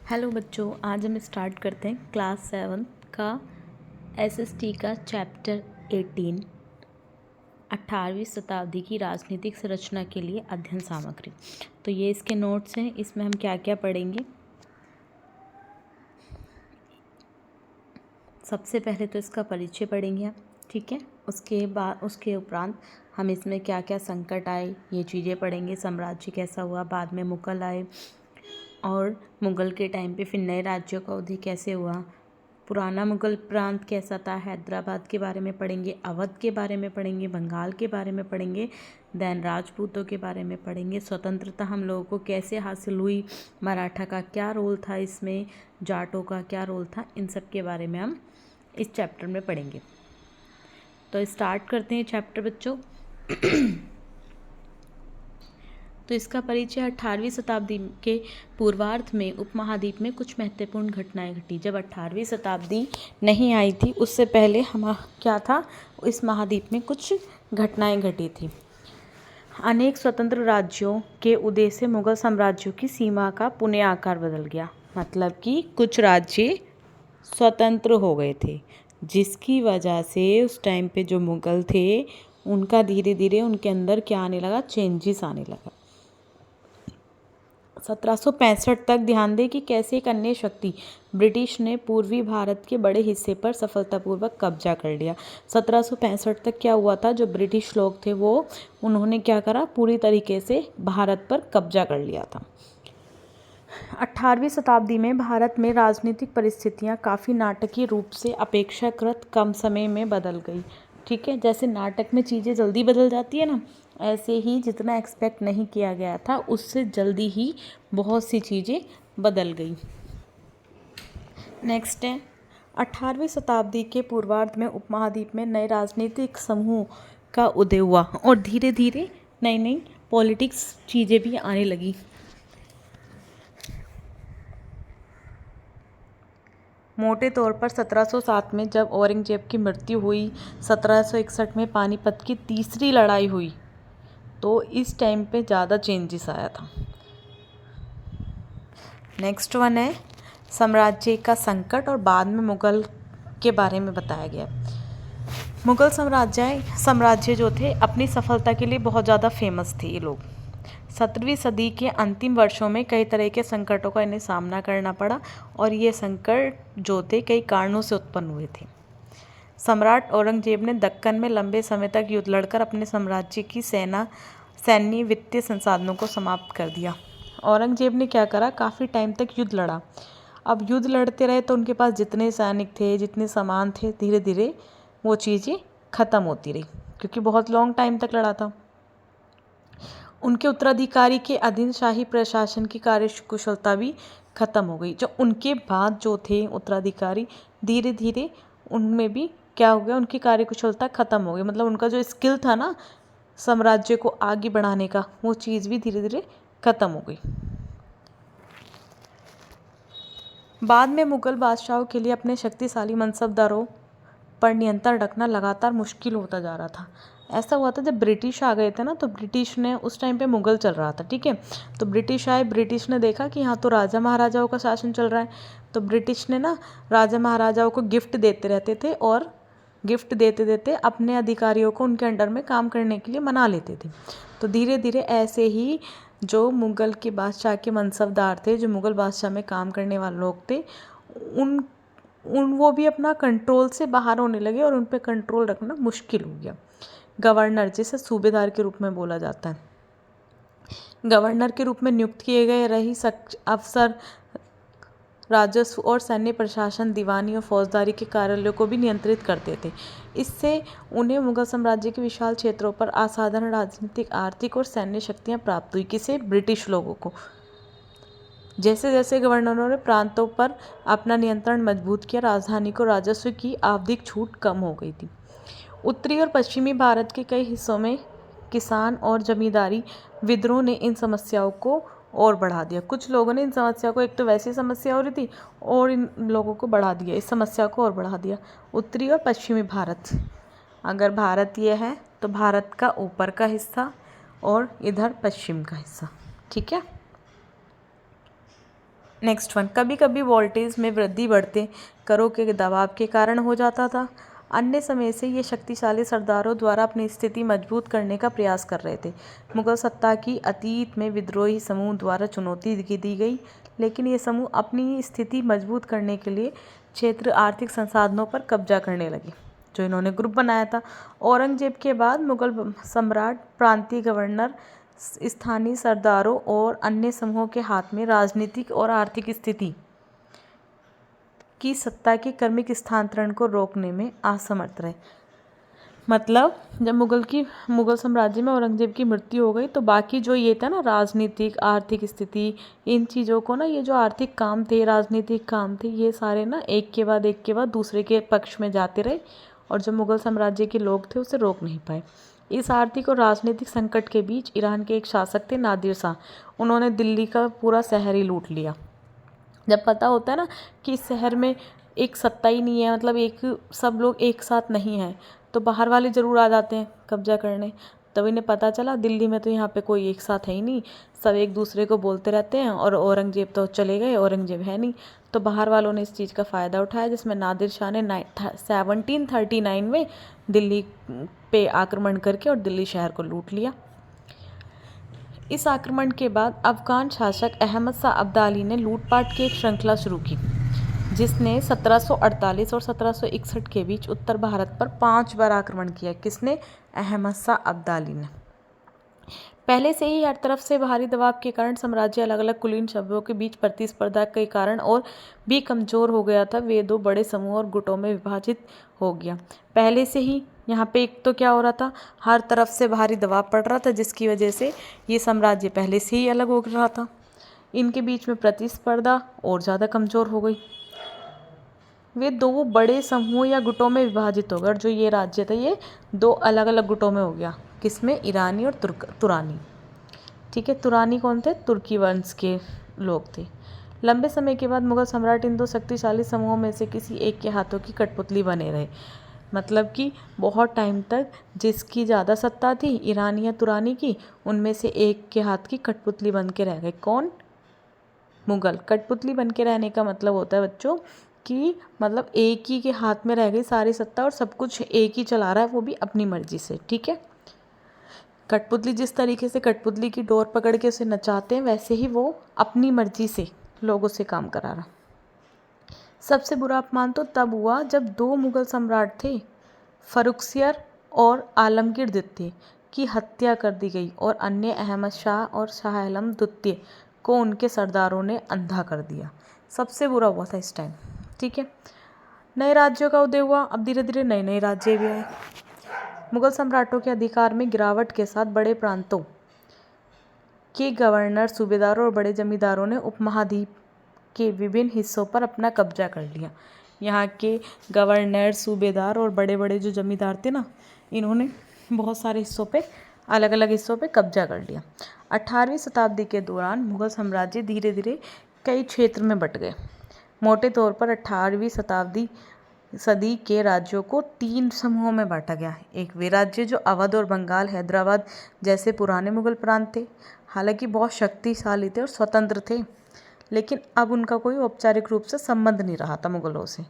Hello बच्चों, आज हम स्टार्ट करते हैं क्लास 7 का एसएसटी का चैप्टर 18 18वीं शताब्दी की राजनीतिक संरचना के लिए अध्ययन सामग्री। तो ये इसके नोट्स हैं। इसमें हम क्या क्या पढ़ेंगे। सबसे पहले तो इसका परिचय पढ़ेंगे हम, ठीक है। उसके उपरांत हम इसमें क्या क्या संकट आए ये चीज़ें पढ़ेंगे। साम्राज्य कैसा हुआ, बाद में मुगल आए और मुग़ल के टाइम पे फिर नए राज्यों का उदय कैसे हुआ, पुराना मुग़ल प्रांत कैसा था, हैदराबाद के बारे में पढ़ेंगे, अवध के बारे में पढ़ेंगे, बंगाल के बारे में पढ़ेंगे, देन राजपूतों के बारे में पढ़ेंगे, स्वतंत्रता हम लोगों को कैसे हासिल हुई, मराठा का क्या रोल था इसमें, जाटों का क्या रोल था, इन सब के बारे में हम इस चैप्टर में पढ़ेंगे। तो स्टार्ट करते हैं चैप्टर बच्चों। तो इसका परिचय 18वीं शताब्दी के पूर्वार्ध में उपमहाद्वीप में कुछ महत्वपूर्ण घटनाएं घटी। जब 18वीं शताब्दी नहीं आई थी उससे पहले हम क्या था, इस महाद्वीप में कुछ घटनाएं घटी थी। अनेक स्वतंत्र राज्यों के उदय से मुगल साम्राज्य की सीमा का पुनः आकार बदल गया। मतलब कि कुछ राज्य स्वतंत्र हो गए थे, जिसकी वजह से उस टाइम पे जो मुगल थे उनका धीरे धीरे उनके अंदर क्या आने लगा, चेंजेस आने लगा। 1765 तक ध्यान दें कि कैसे एक अन्य शक्ति ब्रिटिश ने पूर्वी भारत के बड़े हिस्से पर सफलतापूर्वक कब्जा कर लिया। 1765 तक क्या हुआ था, जो ब्रिटिश लोग थे वो उन्होंने क्या करा, पूरी तरीके से भारत पर कब्जा कर लिया था। 18वीं शताब्दी में भारत में राजनीतिक परिस्थितियां काफ़ी नाटकीय रूप से अपेक्षाकृत कम समय में बदल गई। ठीक है, जैसे नाटक में चीज़ें जल्दी बदल जाती है ना, ऐसे ही जितना एक्सपेक्ट नहीं किया गया था उससे जल्दी ही बहुत सी चीज़ें बदल गई। नेक्स्ट है 18वीं शताब्दी के पूर्वार्ध में उपमहाद्वीप में नए राजनीतिक समूह का उदय हुआ और धीरे धीरे नई नई पॉलिटिक्स चीज़ें भी आने लगी। मोटे तौर पर 1707 में जब औरंगजेब की मृत्यु हुई, 1761 में पानीपत की तीसरी लड़ाई हुई, तो इस टाइम पे ज़्यादा चेंजेस आया था। नेक्स्ट वन है साम्राज्य का संकट और बाद में मुगल के बारे में बताया गया। मुगल साम्राज्य जो थे अपनी सफलता के लिए बहुत ज़्यादा फेमस थे ये लोग। 17वीं सदी के अंतिम वर्षों में कई तरह के संकटों का इन्हें सामना करना पड़ा और ये संकट जो थे कई कारणों से उत्पन्न हुए थे। सम्राट औरंगजेब ने दक्कन में लंबे समय तक युद्ध लड़कर अपने साम्राज्य की सैन्य वित्तीय संसाधनों को समाप्त कर दिया। औरंगजेब ने क्या करा, काफ़ी टाइम तक युद्ध लड़ा। अब युद्ध लड़ते रहे तो उनके पास जितने सैनिक थे, जितने सामान थे, धीरे धीरे वो चीज़ें ख़त्म होती रही, क्योंकि बहुत लॉन्ग टाइम तक लड़ा था। उनके उत्तराधिकारी के अधीन शाही प्रशासन की कार्यकुशलता भी खत्म हो गई। जो उनके बाद जो थे उत्तराधिकारी, धीरे धीरे उनमें भी क्या हो गया, उनकी कार्यकुशलता खत्म हो गई। मतलब उनका जो स्किल था ना साम्राज्य को आगे बढ़ाने का, वो चीज़ भी धीरे धीरे खत्म हो गई। बाद में मुगल बादशाहों के लिए अपने शक्तिशाली मनसबदारों पर नियंत्रण रखना लगातार मुश्किल होता जा रहा था। ऐसा हुआ था जब ब्रिटिश आ गए थे ना, तो ब्रिटिश ने उस टाइम पे मुगल चल रहा था, ठीक है। तो ब्रिटिश आए, ब्रिटिश ने देखा कि यहाँ तो राजा महाराजाओं का शासन चल रहा है, तो ब्रिटिश ने ना राजा महाराजाओं को गिफ्ट देते रहते थे और गिफ्ट देते देते अपने अधिकारियों को उनके अंडर में काम करने के लिए मना लेते थे। तो धीरे धीरे ऐसे ही जो मुगल के बादशाह के मनसबदार थे, जो मुगल बादशाह में काम करने वाले लोग थे, वो भी अपना कंट्रोल से बाहर होने लगे और उन पर कंट्रोल रखना मुश्किल हो गया। गवर्नर, जिसे सूबेदार के रूप में बोला जाता है, गवर्नर के रूप में नियुक्त किए गए रही अफसर राजस्व और सैन्य प्रशासन, दीवानी और फौजदारी के कार्यालयों को भी नियंत्रित करते थे। इससे उन्हें मुगल साम्राज्य के विशाल क्षेत्रों पर असाधारण राजनीतिक, आर्थिक और सैन्य शक्तियाँ प्राप्त हुई। किसे? ब्रिटिश लोगों को। जैसे जैसे गवर्नरों ने प्रांतों पर अपना नियंत्रण मजबूत किया, राजधानी को राजस्व की आवधिक छूट कम हो गई थी। उत्तरी और पश्चिमी भारत के कई हिस्सों में किसान और जमींदारी विद्रोह ने इन समस्याओं को और बढ़ा दिया। कुछ लोगों ने इन समस्या को, एक तो वैसी समस्या हो रही थी और इन लोगों को बढ़ा दिया, इस समस्या को और बढ़ा दिया। उत्तरी और पश्चिमी भारत, अगर भारत ये है तो भारत का ऊपर का हिस्सा और इधर पश्चिम का हिस्सा, ठीक है। नेक्स्ट वन, कभी कभी वोल्टेज में वृद्धि बढ़ते करों के दबाव के कारण हो जाता था। अन्य समय से ये शक्तिशाली सरदारों द्वारा अपनी स्थिति मजबूत करने का प्रयास कर रहे थे। मुगल सत्ता की अतीत में विद्रोही समूह द्वारा चुनौती दी गई, लेकिन ये समूह अपनी स्थिति मजबूत करने के लिए क्षेत्र आर्थिक संसाधनों पर कब्जा करने लगे जो इन्होंने ग्रुप बनाया था। औरंगजेब के बाद मुगल सम्राट प्रांतीय गवर्नर, स्थानीय सरदारों और अन्य समूहों के हाथ में राजनीतिक और आर्थिक स्थिति की सत्ता के क्रमिक स्थानांतरण को रोकने में असमर्थ रहे। मतलब जब मुगल साम्राज्य में औरंगजेब की मृत्यु हो गई तो बाकी जो ये था ना राजनीतिक आर्थिक स्थिति, इन चीज़ों को ना, ये जो आर्थिक काम थे, राजनीतिक काम थे, ये सारे ना एक के बाद दूसरे के पक्ष में जाते रहे और जो मुगल साम्राज्य के लोग थे उसे रोक नहीं पाए। इस आर्थिक और राजनीतिक संकट के बीच ईरान के एक शासक थे नादिर शाह। उन्होंने दिल्ली का पूरा शहर ही लूट लिया। जब पता होता है ना कि इस शहर में एक सत्ता ही नहीं है, मतलब एक सब लोग एक साथ नहीं हैं, तो बाहर वाले ज़रूर आ जाते हैं कब्जा करने। तब इन्हें पता चला दिल्ली में तो यहाँ पे कोई एक साथ है ही नहीं, सब एक दूसरे को बोलते रहते हैं और औरंगजेब तो चले गए, औरंगजेब है नहीं। तो बाहर वालों ने इस चीज़ का फ़ायदा उठाया, जिसमें नादिर शाह ने 1739 में दिल्ली पे आक्रमण करके और दिल्ली शहर को लूट लिया। इस आक्रमण के बाद अफगान शासक अहमद शाह अब्दाली ने लूटपाट की एक श्रृंखला शुरू की, जिसने 1748 और 1761 के बीच उत्तर भारत पर 5 बार आक्रमण किया। किसने? अहमद शाह अब्दाली ने। पहले से ही हर तरफ से भारी दबाव के कारण साम्राज्य अलग अलग कुलीन शब्दों के बीच प्रतिस्पर्धा के कारण और भी कमज़ोर हो गया था। वे 2 बड़े समूह और गुटों में विभाजित हो गया। पहले से ही यहाँ पे एक तो क्या हो रहा था, हर तरफ से भारी दबाव पड़ रहा था, जिसकी वजह से ये साम्राज्य पहले से ही अलग हो रहा था। इनके बीच में प्रतिस्पर्धा और ज़्यादा कमज़ोर हो गई। वे 2 बड़े समूह या गुटों में विभाजित हो गए और जो ये राज्य था ये 2 अलग अलग गुटों में हो गया। किसमें? ईरानी और तुरानी। ठीक है, तुरानी कौन थे? तुर्की वंश के लोग थे। लंबे समय के बाद मुगल सम्राट इन 2 शक्तिशाली समूहों में से किसी एक के हाथों की कठपुतली बने रहे। मतलब कि बहुत टाइम तक जिसकी ज़्यादा सत्ता थी, ईरानी या तुरानी की, उनमें से एक के हाथ की कठपुतली बन के रह गए। कौन? मुगल। कठपुतली बन के रहने का मतलब होता है बच्चों कि मतलब एक ही के हाथ में रह गई सारी सत्ता और सब कुछ एक ही चला रहा है, वो भी अपनी मर्जी से। ठीक है, कठपुतली जिस तरीके से कठपुतली की डोर पकड़ के उसे नचाते हैं, वैसे ही वो अपनी मर्जी से लोगों से काम करा रहा। सबसे बुरा अपमान तो तब हुआ जब 2 मुगल सम्राट थे, फर्रुखसियर और आलमगीर द्वितीय की हत्या कर दी गई और अन्य अहमद शाह और शाह आलम द्वितीय को उनके सरदारों ने अंधा कर दिया। सबसे बुरा हुआ था इस टाइम। ठीक है, नए राज्यों का उदय हुआ। अब धीरे धीरे नए नए राज्य भी आए। मुगल सम्राटों के अधिकार में गिरावट के साथ बड़े प्रांतों के गवर्नर, सूबेदारों और बड़े जमींदारों ने उपमहाद्वीप के विभिन्न हिस्सों पर अपना कब्जा कर लिया। यहाँ के गवर्नर, सूबेदार और बड़े बड़े जो जमींदार थे ना, इन्होंने बहुत सारे हिस्सों पे, अलग अलग हिस्सों पे कब्जा कर लिया। 18वीं शताब्दी के दौरान मुगल साम्राज्य धीरे धीरे कई क्षेत्र में बंट गए। मोटे तौर पर 18वीं सदी के राज्यों को 3 समूहों में बांटा गया। एक वे राज्य जो अवध और बंगाल, हैदराबाद जैसे पुराने मुगल प्रांत थे, हालांकि बहुत शक्तिशाली थे और स्वतंत्र थे, लेकिन अब उनका कोई औपचारिक रूप से संबंध नहीं रहा था मुगलों से।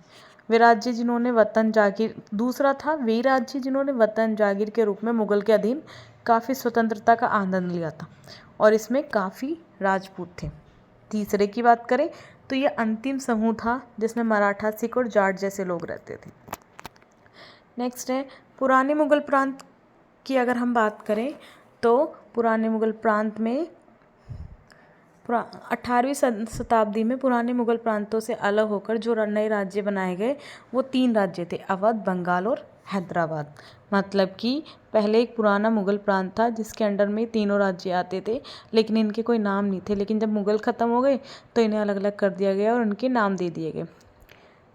वे राज्य जिन्होंने वतन जागीर, दूसरा था वे राज्य जिन्होंने वतन जागीर के रूप में मुगल के अधीन काफ़ी स्वतंत्रता का आनंद लिया था और इसमें काफ़ी राजपूत थे। तीसरे की बात करें तो ये अंतिम समूह था जिसमें मराठा, सिख और जाट जैसे लोग रहते थे। नेक्स्ट है पुराने मुगल प्रांत की। अगर हम बात करें तो पुराने मुगल प्रांत में 18वीं शताब्दी में पुराने मुगल प्रांतों से अलग होकर जो नए राज्य बनाए गए वो 3 राज्य थे, अवध, बंगाल और हैदराबाद। मतलब कि पहले एक पुराना मुगल प्रांत था जिसके अंडर में तीनों राज्य आते थे, लेकिन इनके कोई नाम नहीं थे। लेकिन जब मुगल ख़त्म हो गए तो इन्हें अलग अलग कर दिया गया और उनके नाम दे दिए गए।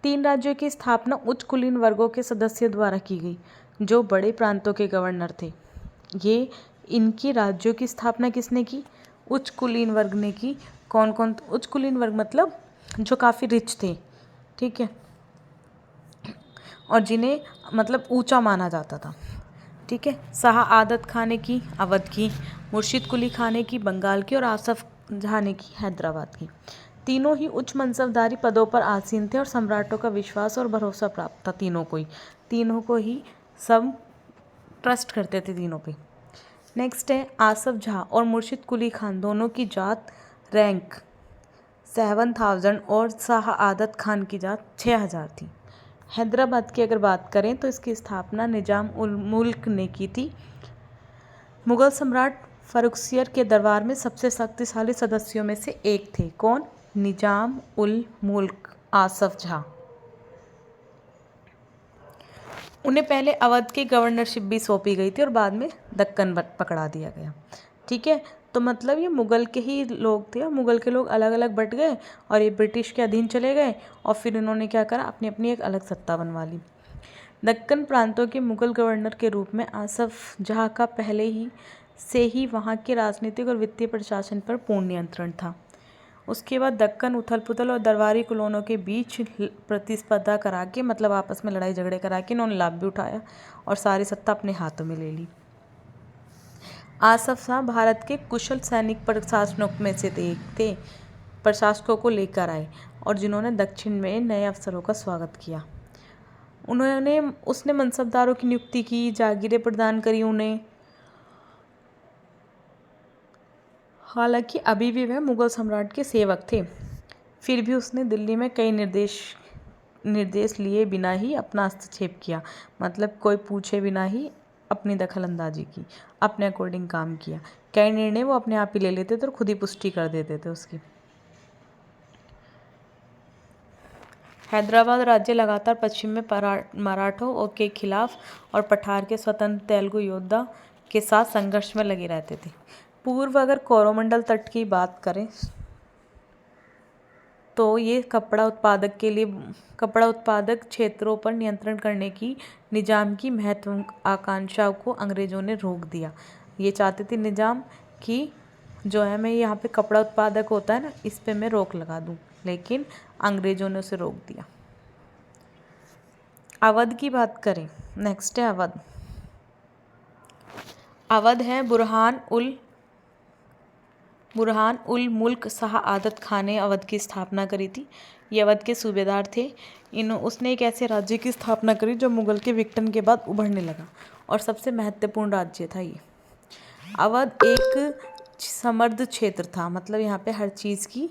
3 राज्यों की स्थापना उच्च कुलीन वर्गों के सदस्यों द्वारा की गई जो बड़े प्रांतों के गवर्नर थे। ये इनकी राज्यों की स्थापना किसने की? उच्च कुलीन वर्ग ने की। कौन कौन? उच्च कुलीन वर्ग मतलब जो काफ़ी रिच थे, ठीक है, और जिन्हें मतलब ऊंचा माना जाता था। ठीक है, शाह आदत खान ने की अवध की, मुर्शिद कुली खान ने की बंगाल की और आसफ जहाँ ने की हैदराबाद की। तीनों ही उच्च मनसबदारी पदों पर आसीन थे और सम्राटों का विश्वास और भरोसा प्राप्त था तीनों को ही सब ट्रस्ट करते थे तीनों पे। नेक्स्ट है आसफ जहाँ और मुर्शिद कुली खान, दोनों की जात रैंक 7000 और शाह आदत खान की जात 6000 थी। हैदराबाद की अगर बात करें तो इसकी स्थापना निजाम उल मुल्क ने की थी। मुगल सम्राट फर्रुखसियर के दरबार में सबसे शक्तिशाली सदस्यों में से एक थे। कौन? निजाम उल मुल्क आसफ जहाँ। उन्हें पहले अवध की गवर्नरशिप भी सौंपी गई थी और बाद में दक्कन पकड़ा दिया गया। ठीक है, तो मतलब ये मुग़ल के ही लोग थे और मुग़ल के लोग अलग अलग बट गए और ये ब्रिटिश के अधीन चले गए और फिर इन्होंने क्या करा, अपनी अपनी एक अलग सत्ता बनवा ली। दक्कन प्रांतों के मुग़ल गवर्नर के रूप में आसफ जहाँ का पहले ही से ही वहाँ के राजनीतिक और वित्तीय प्रशासन पर पूर्ण नियंत्रण था। उसके बाद दक्कन उथल पुथल और दरबारी कुलोनों के बीच प्रतिस्पर्धा करा के, मतलब आपस में लड़ाई झगड़े करा के इन्होंने लाभ भी उठाया और सारी सत्ता अपने हाथों में ले ली। आसफ शाह भारत के कुशल सैनिक प्रशासकों में से एक थे, प्रशासकों को लेकर आए और जिन्होंने दक्षिण में नए अवसरों का स्वागत किया। उसने मनसबदारों की नियुक्ति की, जागीरें प्रदान करी उन्हें। हालांकि अभी भी वह मुग़ल सम्राट के सेवक थे, फिर भी उसने दिल्ली में कई निर्देश लिए बिना ही अपना हस्तक्षेप किया, मतलब कोई पूछे बिना ही अपनी दखल अंदाजी की, अपने अकॉर्डिंग काम किया। कई निर्णय वो अपने आप ही ले लेते थे और खुद ही पुष्टि कर देते थे उसकी। हैदराबाद राज्य लगातार पश्चिम में मराठों के खिलाफ और पठार के स्वतंत्र तेलुगु योद्धा के साथ संघर्ष में लगे रहते थे। पूर्व अगर कोरोमंडल तट की बात करें तो ये कपड़ा उत्पादक क्षेत्रों पर नियंत्रण करने की निजाम की महत्वाकांक्षा को अंग्रेज़ों ने रोक दिया। ये चाहते थे निजाम कि जो है मैं यहाँ पे कपड़ा उत्पादक होता है ना, इस पे मैं रोक लगा दूँ, लेकिन अंग्रेज़ों ने उसे रोक दिया। अवध की बात करें, नेक्स्ट है अवध है बुरहान उल मुल्क शाह आदत खान ने अवध की स्थापना करी थी। ये अवध के सूबेदार थे। उसने एक ऐसे राज्य की स्थापना करी जो मुग़ल के विघटन के बाद उभरने लगा और सबसे महत्वपूर्ण राज्य था ये। अवध एक समृद्ध क्षेत्र था, मतलब यहाँ पे हर चीज़ की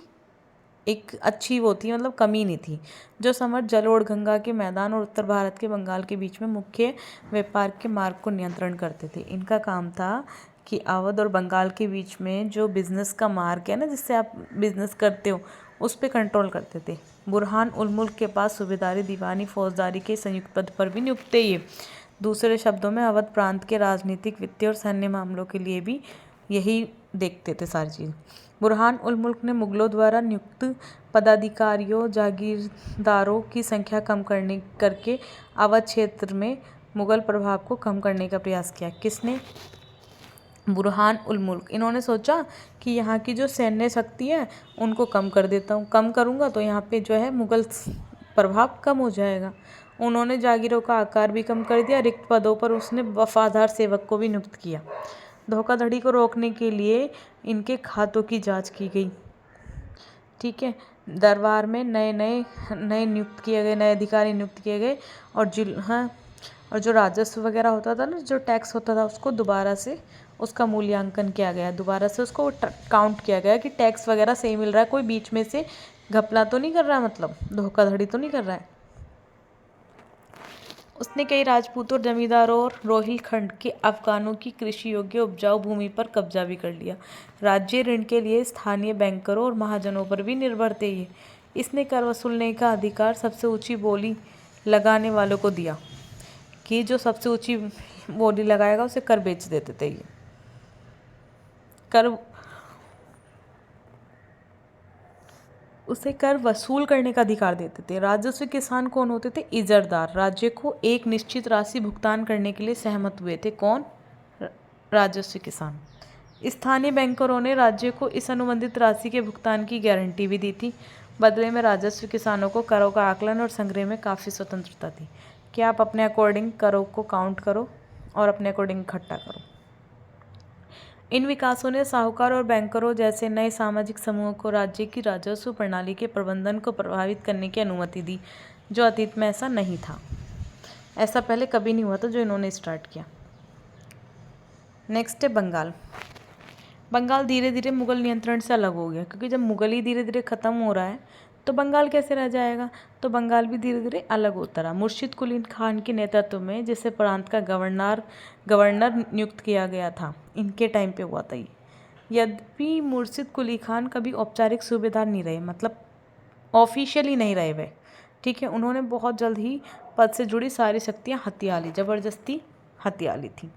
एक अच्छी वो थी, मतलब कमी नहीं थी, जो समर जलोढ़ गंगा के मैदान और उत्तर भारत के बंगाल के बीच में मुख्य व्यापार के मार्ग को नियंत्रण करते थे। इनका काम था कि अवध और बंगाल के बीच में जो बिज़नेस का मार्ग है ना, जिससे आप बिज़नेस करते हो, उस पर कंट्रोल करते थे। बुरहान उल मुल्क के पास सूबेदारी, दीवानी, फौजदारी के संयुक्त पद पर भी नियुक्त थे ये। दूसरे शब्दों में अवध प्रांत के राजनीतिक, वित्तीय और सैन्य मामलों के लिए भी यही देखते थे सारी चीज़। बुरहान उल मुल्क ने मुग़लों द्वारा नियुक्त पदाधिकारियों, जागीरदारों की संख्या कम करके अवध क्षेत्र में मुग़ल प्रभाव को कम करने का प्रयास किया। किसने? बुरहान उल मुल्क। इन्होंने सोचा कि यहाँ की जो सैन्य शक्ति है उनको कम कर देता हूँ, कम करूँगा तो यहाँ पे जो है मुग़ल प्रभाव कम हो जाएगा। उन्होंने जागीरों का आकार भी कम कर दिया। रिक्त पदों पर उसने वफादार सेवक को भी नियुक्त किया। धोखाधड़ी को रोकने के लिए इनके खातों की जांच की गई। ठीक है, दरबार में नए अधिकारी नियुक्त किए गए और जो राजस्व वगैरह होता था ना, जो टैक्स होता था, उसको दोबारा से उसका मूल्यांकन किया गया, दोबारा से उसको काउंट किया गया कि टैक्स वगैरह सही मिल रहा है, कोई बीच में से घपला तो नहीं कर रहा है, मतलब धोखाधड़ी तो नहीं कर रहा है। उसने कई राजपूतों और जमींदारों और रोहिलखंड के अफगानों की कृषि योग्य उपजाऊ भूमि पर कब्जा भी कर लिया। राज्य ऋण के लिए स्थानीय बैंकरों और महाजनों पर भी निर्भर थे ये। इसने कर वसूलने का अधिकार सबसे ऊंची बोली लगाने वालों को दिया कि जो सबसे ऊंची बोली लगाएगा उसे कर बेच देते थे ये। उसे कर वसूल करने का अधिकार देते थे। राजस्व किसान कौन होते थे? इजरदार। राज्य को एक निश्चित राशि भुगतान करने के लिए सहमत हुए थे। कौन? राजस्व किसान। स्थानीय बैंकरों ने राज्य को इस अनुबंधित राशि के भुगतान की गारंटी भी दी थी। बदले में राजस्व किसानों को करों का आकलन और संग्रह में काफ़ी स्वतंत्रता थी कि आप अपने अकॉर्डिंग करों को काउंट करो और अपने अकॉर्डिंग इकट्ठा करो। इन विकासों ने साहूकार और बैंकरों जैसे नए सामाजिक समूहों को राज्य की राजस्व प्रणाली के प्रबंधन को प्रभावित करने की अनुमति दी, जो अतीत में ऐसा नहीं था। ऐसा पहले कभी नहीं हुआ था जो इन्होंने स्टार्ट किया। नेक्स्ट है बंगाल। बंगाल धीरे धीरे मुगल नियंत्रण से अलग हो गया, क्योंकि जब मुगल ही धीरे धीरे ख़त्म हो रहा है तो बंगाल कैसे रह जाएगा। तो बंगाल भी धीरे धीरे अलग होता रहा। मुर्शिद कुली खान के नेतृत्व में, जिसे प्रांत का गवर्नर नियुक्त किया गया था, इनके टाइम पे हुआ था ये। यद्यपि मुर्शिद कुली खान कभी औपचारिक सूबेदार नहीं रहे, मतलब ऑफिशियली नहीं रहे वे, ठीक है। उन्होंने बहुत जल्द ही पद से जुड़ी सारी शक्तियाँ हथिया ली, ज़बरदस्ती हथिया ली थी।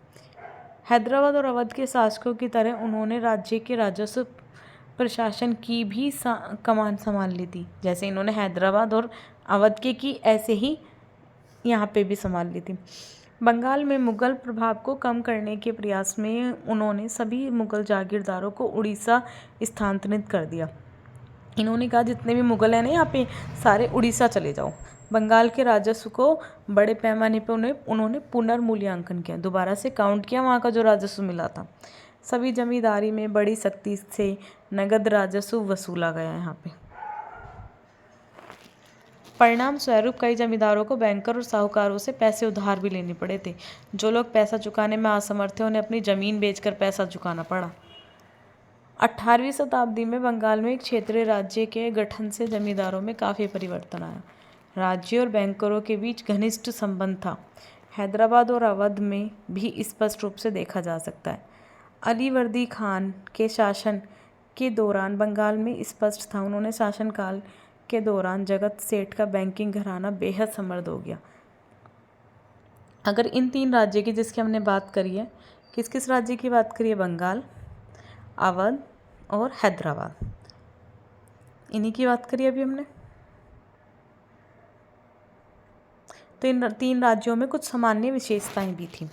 हैदराबाद और अवध के शासकों की तरह उन्होंने राज्य के राजस्व प्रशासन की भी कमान संभाल ली थी। जैसे इन्होंने हैदराबाद और अवध के की, ऐसे ही यहाँ पे भी संभाल ली थी। बंगाल में मुगल प्रभाव को कम करने के प्रयास में उन्होंने सभी मुगल जागीरदारों को उड़ीसा स्थानांतरित कर दिया। इन्होंने कहा जितने भी मुगल हैं ना यहाँ पे, सारे उड़ीसा चले जाओ। बंगाल के राजस्व को बड़े पैमाने पर उन्होंने पुनर्मूल्यांकन किया, दोबारा से काउंट किया वहाँ का जो राजस्व मिला था। सभी जमींदारी में बड़ी सख्ती से नगद राजस्व वसूला गया यहाँ पे। परिणाम स्वरूप कई जमींदारों को बैंकर और साहूकारों से पैसे उधार भी लेने पड़े थे। जो लोग पैसा चुकाने में असमर्थ थे, उन्हें अपनी जमीन बेचकर पैसा चुकाना पड़ा। 18वीं शताब्दी में बंगाल में एक क्षेत्रीय राज्य के गठन से जमींदारों में काफ़ी परिवर्तन आया। राज्य और बैंकरों के बीच घनिष्ठ संबंध था। हैदराबाद और अवध में भी स्पष्ट रूप से देखा जा सकता है। अलीवर्दी खान के शासन के दौरान बंगाल में स्पष्ट था। उन्होंने शासनकाल के दौरान जगत सेठ का बैंकिंग घराना बेहद समृद्ध हो गया। अगर इन 3 राज्य की जिसकी हमने बात करी है, किस किस राज्य की बात करी है? बंगाल, अवध और हैदराबाद, इन्हीं की बात करी अभी हमने। तो इन 3 राज्यों में कुछ सामान्य विशेषताएं भी थी।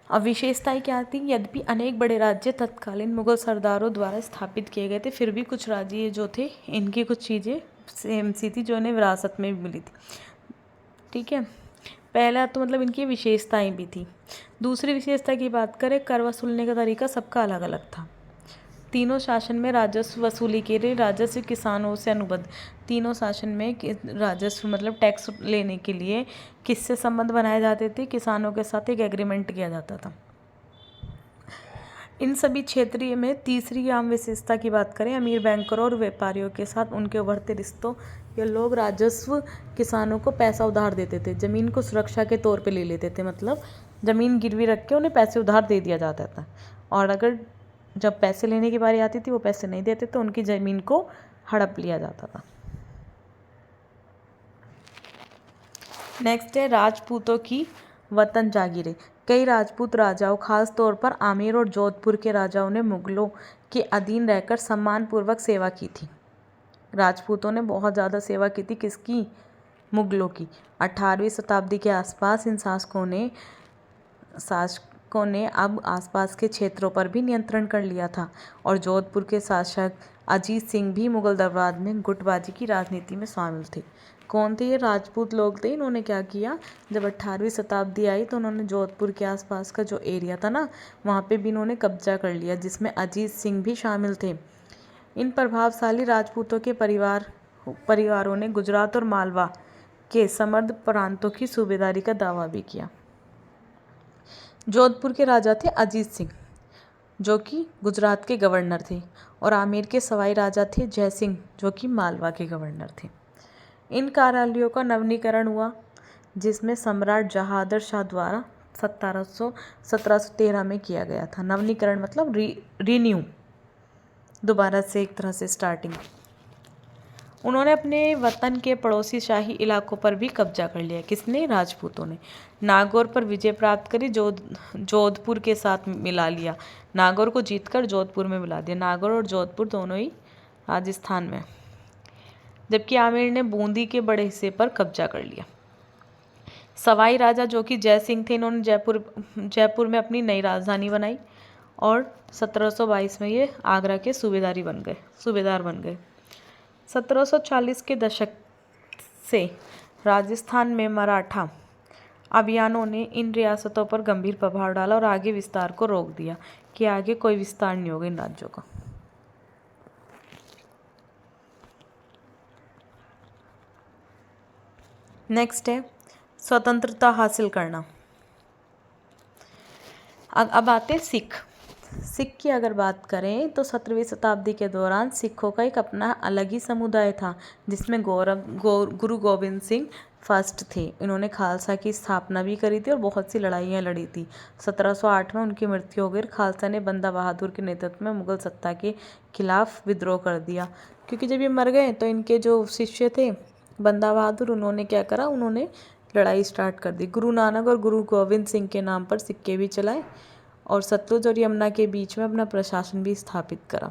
अब विशेषताएं क्या थी? यद्यपि अनेक बड़े राज्य तत्कालीन मुगल सरदारों द्वारा स्थापित किए गए थे, फिर भी कुछ राज्य जो थे, इनकी कुछ चीज़ें सेम सी थी जो इन्हें विरासत में भी मिली थी, ठीक है। पहला तो मतलब इनकी विशेषताएं भी थी। दूसरी विशेषता की बात करें, कर वसूलने का तरीका सबका अलग अलग था। तीनों शासन में राजस्व वसूली के लिए राजस्व किसानों से अनुबंध, तीनों शासन में राजस्व मतलब टैक्स लेने के लिए किससे संबंध बनाए जाते थे? किसानों के साथ एक एग्रीमेंट किया जाता था। इन सभी क्षेत्रीय में तीसरी आम विशेषता की बात करें, अमीर बैंकरों और व्यापारियों के साथ उनके उभरते रिश्तों, ये लोग राजस्व किसानों को पैसा उधार देते थे, ज़मीन को सुरक्षा के तौर पे ले लेते थे, मतलब ज़मीन गिरवी रख के उन्हें पैसे उधार दे दिया जाता था, और अगर जब पैसे लेने की बारी आती थी वो पैसे नहीं देते तो उनकी ज़मीन को हड़प लिया जाता था। नेक्स्ट है राजपूतों की वतन जागीरें। कई राजपूत राजाओं, खास तौर पर आमेर और जोधपुर के राजाओं ने मुगलों के अधीन रहकर सम्मानपूर्वक सेवा की थी। राजपूतों ने बहुत ज़्यादा सेवा की थी, किसकी? मुगलों की। 18वीं शताब्दी के आसपास इन शासकों ने अब आसपास के क्षेत्रों पर भी नियंत्रण कर लिया था, और जोधपुर के शासक अजीत सिंह भी मुगल दरबार में गुटबाजी की राजनीति में शामिल थे। कौन थे ये? राजपूत लोग थे। इन्होंने क्या किया, जब 18वीं शताब्दी आई तो उन्होंने जोधपुर के आसपास का जो एरिया था ना, वहाँ पे भी इन्होंने कब्जा कर लिया, जिसमें अजीत सिंह भी शामिल थे। इन प्रभावशाली राजपूतों के परिवारों ने गुजरात और मालवा के समृद्ध प्रांतों की सूबेदारी का दावा भी किया। जोधपुर के राजा थे अजीत सिंह, जो कि गुजरात के गवर्नर थे, और आमेर के सवाई राजा थे जय सिंह, जो कि मालवा के गवर्नर थे। इन कार्यालयों का नवीनीकरण हुआ, जिसमें सम्राट जहांगीर शाह द्वारा 1713 में किया गया था। नवीनीकरण मतलब रीन्यू, दोबारा से एक तरह से स्टार्टिंग। उन्होंने अपने वतन के पड़ोसी शाही इलाकों पर भी कब्जा कर लिया। किसने? राजपूतों ने। नागौर पर विजय प्राप्त करी, जोधपुर के साथ मिला लिया। नागौर को जीतकर जोधपुर में मिला दिया। नागौर और जोधपुर दोनों ही राजस्थान में। जबकि आमेर ने बूंदी के बड़े हिस्से पर कब्जा कर लिया। सवाई राजा जो कि जय सिंह थे, इन्होंने जयपुर में अपनी नई राजधानी बनाई, और 1722 में ये आगरा के सूबेदार बन गए। 1740 के दशक से राजस्थान में मराठा अभियानों ने इन रियासतों पर गंभीर प्रभाव डाला और आगे विस्तार को रोक दिया। के आगे कोई विस्तार नहीं होगा इन राज्यों का। नेक्स्ट है स्वतंत्रता हासिल करना। अब आते हैं सिख। सिख की अगर बात करें तो 17वीं शताब्दी के दौरान सिखों का एक अपना अलग ही समुदाय था, जिसमें गुरु गोविंद सिंह फर्स्ट थे। इन्होंने खालसा की स्थापना भी करी थी और बहुत सी लड़ाइयाँ लड़ी थी। 1708 में उनकी मृत्यु हो गई। खालसा ने बंदा बहादुर के नेतृत्व में मुगल सत्ता के खिलाफ विद्रोह कर दिया, क्योंकि जब ये मर गए तो इनके जो शिष्य थे बंदा बहादुर, उन्होंने क्या करा, उन्होंने लड़ाई स्टार्ट कर दी। गुरु नानक और गुरु गोविंद सिंह के नाम पर सिक्के भी चलाए और सतलुज और यमुना के बीच में अपना प्रशासन भी स्थापित करा।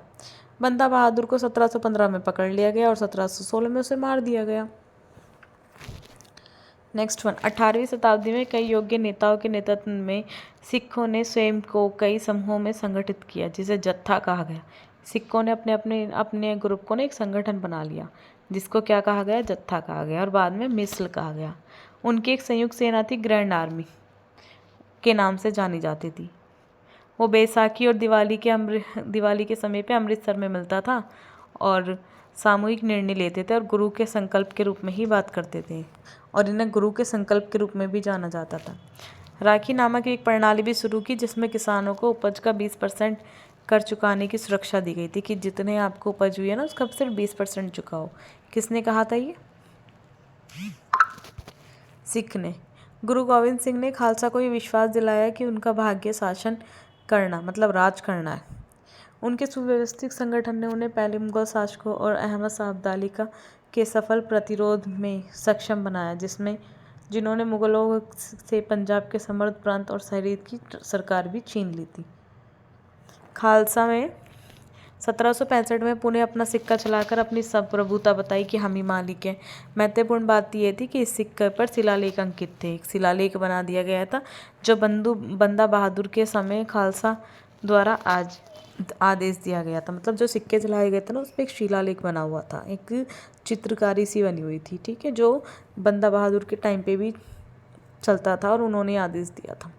बंदा बहादुर को 1715 में पकड़ लिया गया और 1716 में उसे मार दिया गया। नेक्स्ट वन, 18वीं शताब्दी में कई योग्य नेताओं के नेतृत्व में सिखों ने स्वयं को कई समूहों में संगठित किया, जिसे जत्था कहा गया। सिखों ने अपने ग्रुप को एक संगठन बना लिया, जिसको क्या कहा गया, जत्था कहा गया, और बाद में मिसल कहा गया। उनकी एक संयुक्त सेना थी, ग्रैंड आर्मी के नाम से जानी जाती थी। वो बैसाखी और दिवाली के समय पे अमृतसर में मिलता था और सामूहिक निर्णय लेते थे और गुरु के संकल्प के रूप में ही बात करते थे, और इन्हें गुरु के संकल्प के रूप में भी जाना जाता था। राखी नामक एक प्रणाली भी शुरू की, जिसमें किसानों को उपज का 20% कर चुकाने की सुरक्षा दी गई थी कि जितने आपको उपज हुई है ना, उसका सिर्फ 20% चुकाओ। किसने कहा था ये? सिख ने। गुरु गोविंद सिंह ने खालसा को ये विश्वास दिलाया कि उनका भाग्य शासन करना मतलब राज करना है। उनके सुव्यवस्थित संगठन ने उन्हें पहले मुगल शासकों और अहमद शाह अब्दाली के सफल प्रतिरोध में सक्षम बनाया, जिन्होंने मुगलों से पंजाब के समृद्ध प्रांत और शहरीद की सरकार भी छीन ली थी। खालसा में 1765 में पुणे अपना सिक्का चलाकर अपनी संप्रभुता बताई कि हम ही मालिक हैं। महत्वपूर्ण बात यह थी कि इस सिक्के पर शिलालेख अंकित थे। एक शिलालेख बना दिया गया था, जो बंदा बहादुर के समय खालसा द्वारा आदेश दिया गया था। मतलब जो सिक्के चलाए गए थे ना, उस पर एक शिलालेख बना हुआ था, एक चित्रकारी सी बनी हुई थी, ठीक है, जो बंदा बहादुर के टाइम पे भी चलता था और उन्होंने आदेश दिया था।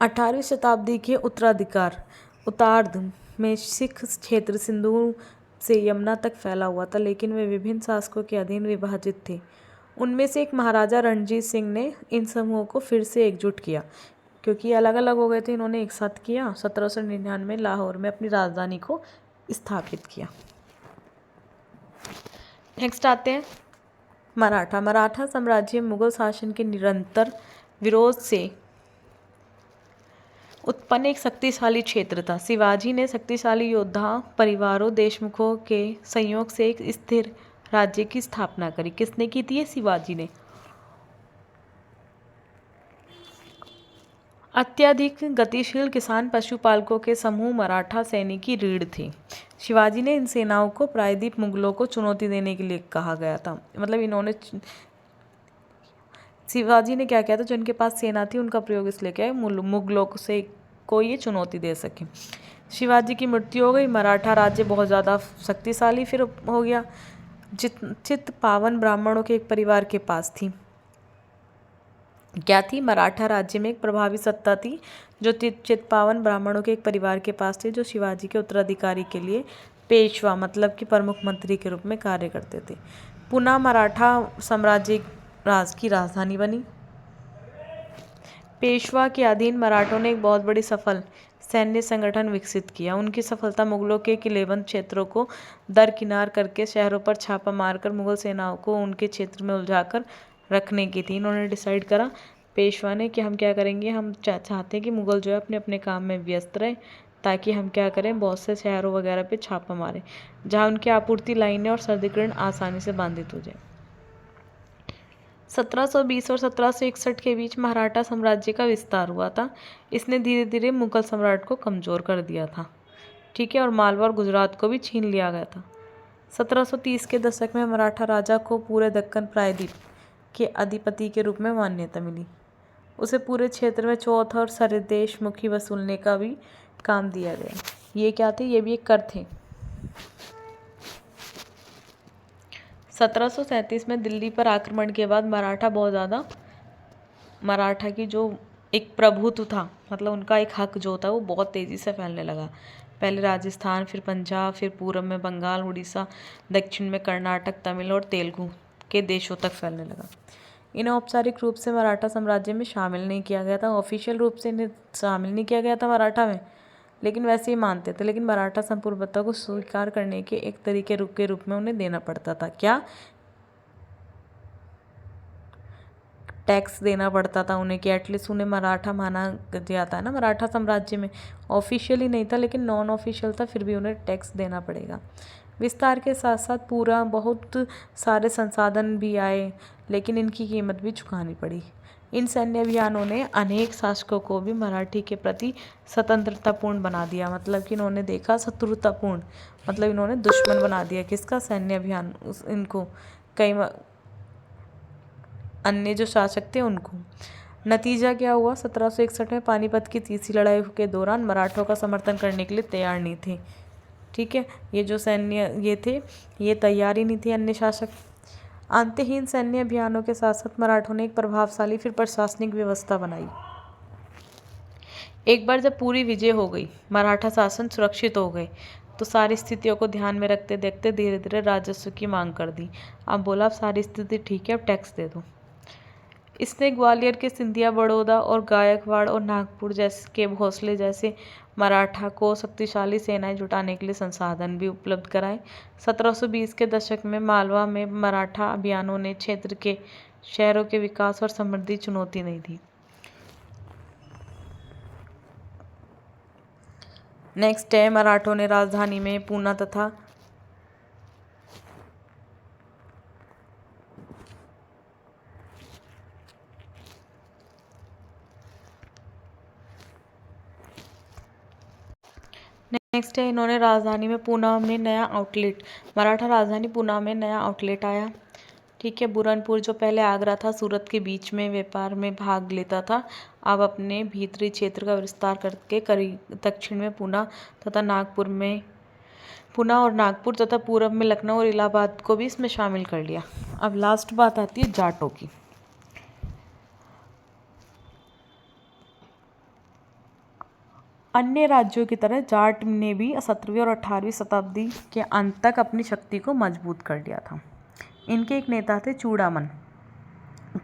18वीं शताब्दी के उत्तरार्ध में सिख क्षेत्र सिंधु से यमुना तक फैला हुआ था, लेकिन वे विभिन्न शासकों के अधीन विभाजित थे। उनमें से एक महाराजा रणजीत सिंह ने इन समूहों को फिर से एकजुट किया, क्योंकि अलग अलग हो गए थे, इन्होंने एक साथ किया। 1799 में लाहौर में अपनी राजधानी को स्थापित किया। नेक्स्ट आते हैं मराठा साम्राज्य मुगल शासन के निरंतर विरोध से उत्पन्न एक शक्तिशाली क्षेत्र था। शिवाजी ने शक्तिशाली योद्धा परिवारों देशमुखों के संयोग से एक स्थिर राज्य की स्थापना करी। किसने की थी? शिवाजी ने। अत्यधिक गतिशील किसान पशुपालकों के समूह मराठा सैनिकी रीढ़ थे। शिवाजी ने इन सेनाओं को प्रायद्वीप मुगलों को चुनौती देने के लिए कहा गया था। मतलब शिवाजी ने क्या किया था, जो इनके पास सेना थी उनका प्रयोग इसलिए किया मुगलों से कोई ये चुनौती दे सके। शिवाजी की मृत्यु हो गई। मराठा राज्य बहुत ज़्यादा शक्तिशाली फिर हो गया। चित्तपावन ब्राह्मणों के एक परिवार के पास थी। क्या थी? मराठा राज्य में एक प्रभावी सत्ता थी, जो चित्तपावन ब्राह्मणों के एक परिवार के पास थी, जो शिवाजी के उत्तराधिकारी के लिए पेशवा मतलब कि प्रमुख मंत्री के रूप में कार्य करते थे। पुनः मराठा साम्राज्य राज की राजधानी बनी। पेशवा के अधीन मराठों ने एक बहुत बड़ी सफल सैन्य संगठन विकसित किया। उनकी सफलता मुगलों के किलेबंद क्षेत्रों को दरकिनार करके शहरों पर छापा मारकर मुगल सेनाओं को उनके क्षेत्र में उलझाकर रखने की थी। इन्होंने डिसाइड करा पेशवा ने कि हम क्या करेंगे, हम चाहते हैं कि मुगल जो है अपने अपने काम में व्यस्त रहे, ताकि हम क्या करें, बहुत से शहरों वगैरह पे छापा मारें, जहाँ उनकी आपूर्ति लाइनें और सर्दिकरण आसानी से बाधित हो जाए। 1720 और 1761 के बीच मराठा साम्राज्य का विस्तार हुआ था। इसने धीरे धीरे मुगल सम्राट को कमज़ोर कर दिया था, ठीक है, और मालवा और गुजरात को भी छीन लिया गया था। 1730 के दशक में मराठा राजा को पूरे दक्कन प्रायद्वीप के अधिपति के रूप में मान्यता मिली। उसे पूरे क्षेत्र में चौथ और सरदेश मुखी वसूलने का भी काम दिया गया। ये क्या थे? ये भी एक कर थे। 1737 में दिल्ली पर आक्रमण के बाद मराठा की जो एक प्रभुत्व था, मतलब उनका एक हक जो था वो बहुत तेज़ी से फैलने लगा। पहले राजस्थान, फिर पंजाब, फिर पूरब में बंगाल, उड़ीसा, दक्षिण में कर्नाटक, तमिल और तेलुगु के देशों तक फैलने लगा। इन्हें औपचारिक रूप से मराठा साम्राज्य में शामिल नहीं किया गया था, ऑफिशियल रूप से इन्हें शामिल नहीं किया गया था मराठा में, लेकिन वैसे ही मानते थे। लेकिन मराठा संप्रभुता को स्वीकार करने के एक तरीके के रूप में उन्हें देना पड़ता था। क्या? टैक्स देना पड़ता था उन्हें, कि एटलीस्ट उन्हें मराठा माना जाता है ना मराठा साम्राज्य में। ऑफिशियली नहीं था लेकिन नॉन ऑफिशियल था, फिर भी उन्हें टैक्स देना पड़ेगा। विस्तार के साथ साथ पूरा बहुत सारे संसाधन भी आए, लेकिन इनकी कीमत भी चुकानी पड़ी। इन सैन्य अभियानों ने अनेक शासकों को भी मराठी के प्रति स्वतंत्रतापूर्ण बना दिया। मतलब कि इन्होंने देखा शत्रुतापूर्ण, मतलब इन्होंने दुश्मन बना दिया किसका? सैन्य अभियान इनको, कई अन्य जो शासक थे उनको। नतीजा क्या हुआ? 1761 में पानीपत की तीसरी लड़ाई के दौरान मराठों का समर्थन करने के लिए तैयार नहीं थे। ठीक है, ये जो सैन्य ये थे, ये तैयार ही नहीं थे अन्य शासक। अंतहीन सैन्य अभियानों के साथ साथ मराठों ने एक प्रभावशाली फिर प्रशासनिक व्यवस्था बनाई। एक बार जब पूरी विजय हो गई, मराठा शासन सुरक्षित हो गए, तो सारी स्थितियों को ध्यान में रखते देखते धीरे धीरे राजस्व की मांग कर दी। अब बोला अब सारी स्थिति ठीक है, अब टैक्स दे दो। इसने ग्वालियर के सिंधिया, बड़ौदा और गायकवाड़ और नागपुर जैसे के भोसले जैसे मराठा को शक्तिशाली सेनाएं जुटाने के लिए संसाधन भी उपलब्ध कराए। 1720 के दशक में मालवा में मराठा अभियानों ने क्षेत्र के शहरों के विकास और समृद्धि चुनौती नहीं दी। नेक्स्ट है, मराठों ने राजधानी में पूना तथा नेक्स्ट है, इन्होंने राजधानी में पूना में नया आउटलेट, मराठा राजधानी पूना में नया आउटलेट आया। ठीक है, बुरहानपुर जो पहले आगरा था सूरत के बीच में व्यापार में भाग लेता था, अब अपने भीतरी क्षेत्र का विस्तार करके करीब दक्षिण में पूना और नागपुर तथा पूरब में लखनऊ और इलाहाबाद को भी इसमें शामिल कर लिया। अब लास्ट बात आती है जाटों की। अन्य राज्यों की तरह जाट ने भी 17वीं और 18वीं शताब्दी के अंत तक अपनी शक्ति को मजबूत कर लिया था। इनके एक नेता थे चूड़ामन,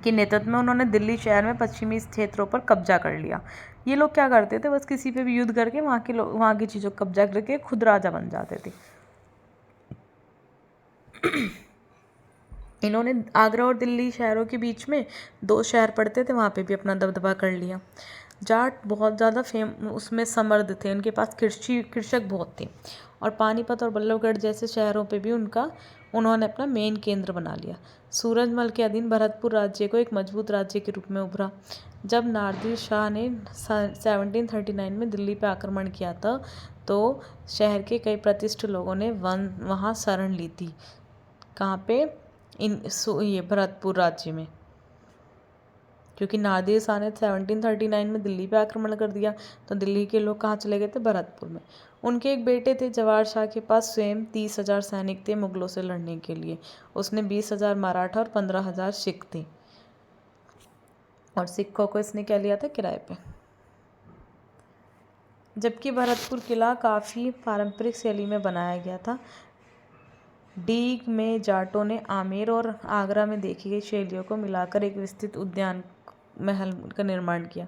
के नेतृत्व में उन्होंने दिल्ली शहर में पश्चिमी क्षेत्रों पर कब्जा कर लिया। ये लोग क्या करते थे, बस किसी पे भी युद्ध करके वहाँ की चीज़ों को कब्जा करके खुद राजा बन जाते थे। इन्होंने आगरा और दिल्ली शहरों के बीच में 2 शहर पड़ते थे, वहाँ पे भी अपना दबदबा कर लिया। जाट बहुत ज़्यादा उसमें समृद्ध थे, उनके पास कृषक बहुत थे, और पानीपत और बल्लभगढ़ जैसे शहरों पे भी उन्होंने अपना मेन केंद्र बना लिया। सूरजमल के अधीन भरतपुर राज्य को एक मजबूत राज्य के रूप में उभरा। जब नादिर शाह ने 1739 में दिल्ली पर आक्रमण किया था, तो शहर के कई प्रतिष्ठित लोगों ने वहाँ शरण ली थी। कहाँ पे? ये भरतपुर राज्य में, क्योंकि नादिर शाह ने 1739 में दिल्ली पे आक्रमण कर दिया, तो दिल्ली के लोग कहाँ चले गए थे? भरतपुर में। उनके एक बेटे थे जवाहर शाह के पास स्वयं 30,000 सैनिक थे मुगलों से लड़ने के लिए। उसने 20,000 मराठा और 15,000 सिख थे, और सिखों को इसने क्या लिया था? किराए पे। जबकि भरतपुर किला काफ़ी पारंपरिक शैली में बनाया गया था। डीग में जाटों ने आमेर और आगरा में देखी गई शैलियों को मिलाकर एक विस्तृत उद्यान महल का निर्माण किया।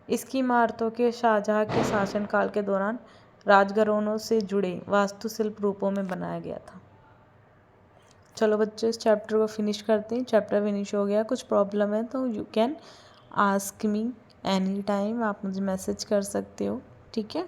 इसकी इमारतों के शाहजहाँ के शासनकाल के दौरान राजघरानों से जुड़े वास्तुशिल्प रूपों में बनाया गया था। चलो बच्चों, इस चैप्टर को फिनिश करते हैं। चैप्टर फिनिश हो गया। कुछ प्रॉब्लम है तो you can ask me any time, आप मुझे मैसेज कर सकते हो। ठीक है।